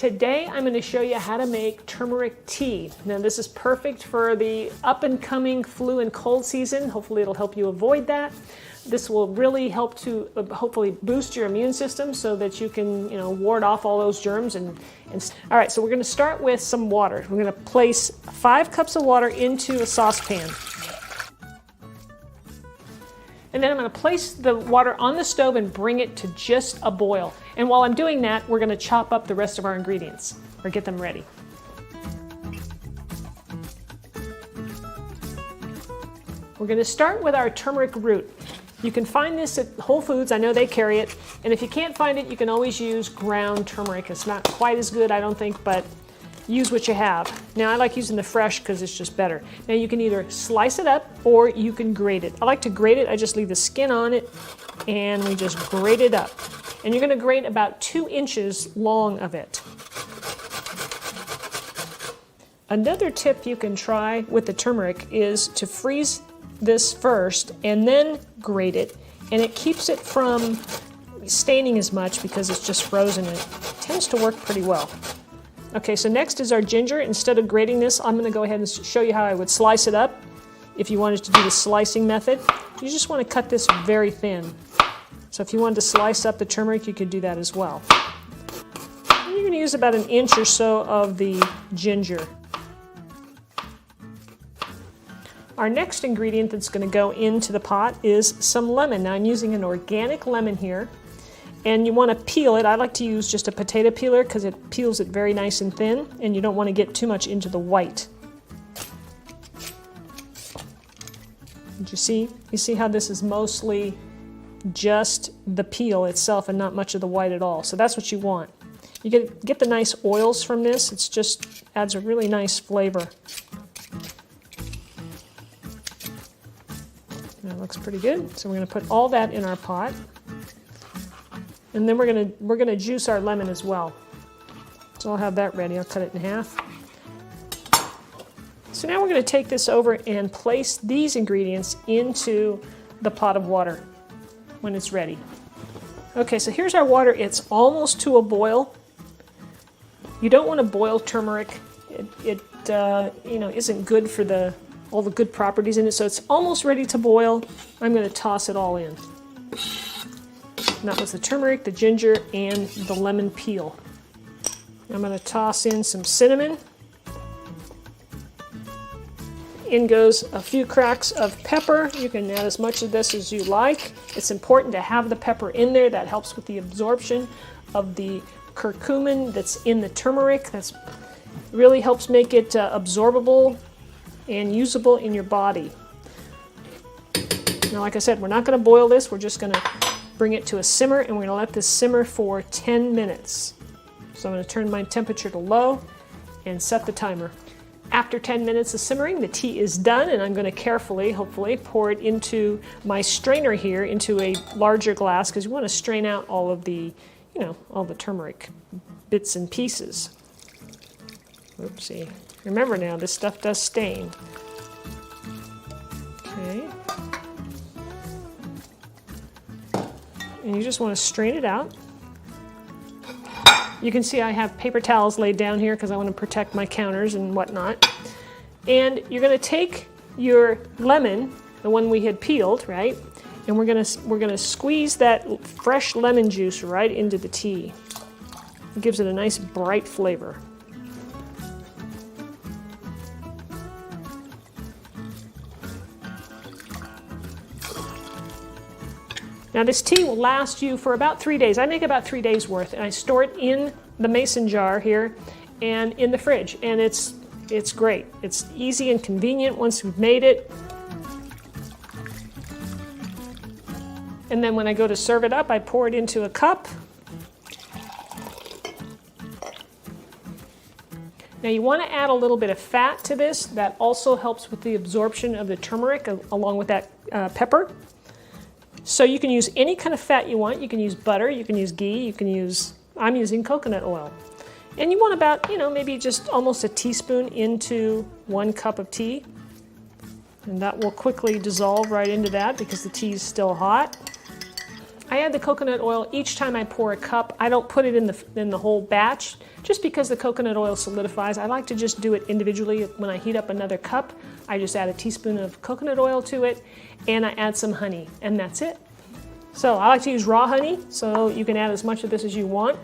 Today I'm going to show you how to make turmeric tea. Now this is perfect for the up and coming flu and cold season. Hopefully it'll help you avoid that. This will really help to hopefully boost your immune system so that you can, ward off all those germs. All right, so we're going to start with some water. We're going to place 5 cups of water into a saucepan. And then I'm going to place the water on the stove and bring it to just a boil. And while I'm doing that, we're going to chop up the rest of our ingredients or get them ready. We're going to start with our turmeric root. You can find this at Whole Foods. I know they carry it. And if you can't find it, you can always use ground turmeric. It's not quite as good, I don't think, but use what you have. Now I like using the fresh because it's just better. Now you can either slice it up or you can grate it. I like to grate it. I just leave the skin on it and we just grate it up. And you're going to grate about 2 inches long of it. Another tip you can try with the turmeric is to freeze this first and then grate it, and it keeps it from staining as much because it's just frozen and it tends to work pretty well. Okay, so next is our ginger. Instead of grating this, I'm going to go ahead and show you how I would slice it up. If you wanted to do the slicing method, you just want to cut this very thin. So if you wanted to slice up the turmeric, you could do that as well. And you're going to use about 1 inch or so of the ginger. Our next ingredient that's going to go into the pot is some lemon. Now I'm using an organic lemon here. And you want to peel it. I like to use just a potato peeler because it peels it very nice and thin, and you don't want to get too much into the white. Did you see? You see how this is mostly just the peel itself and not much of the white at all. So that's what you want. You get the nice oils from this. It just adds a really nice flavor. That looks pretty good. So we're going to put all that in our pot. And then we're gonna juice our lemon as well. So I'll have that ready. I'll cut it in half. So now we're going to take this over and place these ingredients into the pot of water when it's ready. Okay, so here's our water. It's almost to a boil. You don't want to boil turmeric. It isn't good for all the good properties in it. So it's almost ready to boil. I'm going to toss it all in. And that was the turmeric, the ginger, and the lemon peel. I'm going to toss in some cinnamon. In goes a few cracks of pepper. You can add as much of this as you like. It's important to have the pepper in there. That helps with the absorption of the curcumin that's in the turmeric. That really helps make it absorbable and usable in your body. Now, like I said, we're not going to boil this. We're just going to bring it to a simmer, and we're going to let this simmer for 10 minutes. So I'm going to turn my temperature to low and set the timer. After 10 minutes of simmering, the tea is done, and I'm going to carefully, hopefully, pour it into my strainer here into a larger glass because you want to strain out all of the, all the turmeric bits and pieces. Oopsie. Remember now, this stuff does stain. Okay. And you just want to strain it out. You can see I have paper towels laid down here because I want to protect my counters and whatnot. And you're going to take your lemon, the one we had peeled, right? And we're going to squeeze that fresh lemon juice right into the tea. It gives it a nice bright flavor. Now this tea will last you for about 3 days. I make about 3 days worth, and I store it in the mason jar here and in the fridge, and it's great. It's easy and convenient once we've made it. And then when I go to serve it up, I pour it into a cup. Now you want to add a little bit of fat to this. That also helps with the absorption of the turmeric along with that pepper. So you can use any kind of fat you want. You can use butter, you can use ghee, I'm using coconut oil. And you want about, maybe just almost a teaspoon into 1 cup of tea. And that will quickly dissolve right into that because the tea is still hot. I add the coconut oil each time I pour a cup. I don't put it in the whole batch, just because the coconut oil solidifies. I like to just do it individually. When I heat up another cup, I just add a teaspoon of coconut oil to it, and I add some honey, and that's it. So I like to use raw honey, so you can add as much of this as you want.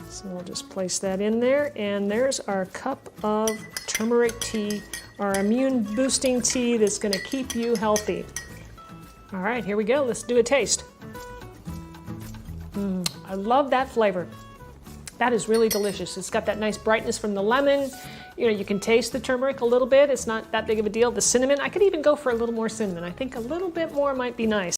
So we'll just place that in there, and there's our cup of turmeric tea, our immune boosting tea that's gonna keep you healthy. All right, here we go. Let's do a taste. I love that flavor. That is really delicious. It's got that nice brightness from the lemon. You know, you can taste the turmeric a little bit. It's not that big of a deal. The cinnamon, I could even go for a little more cinnamon. I think a little bit more might be nice.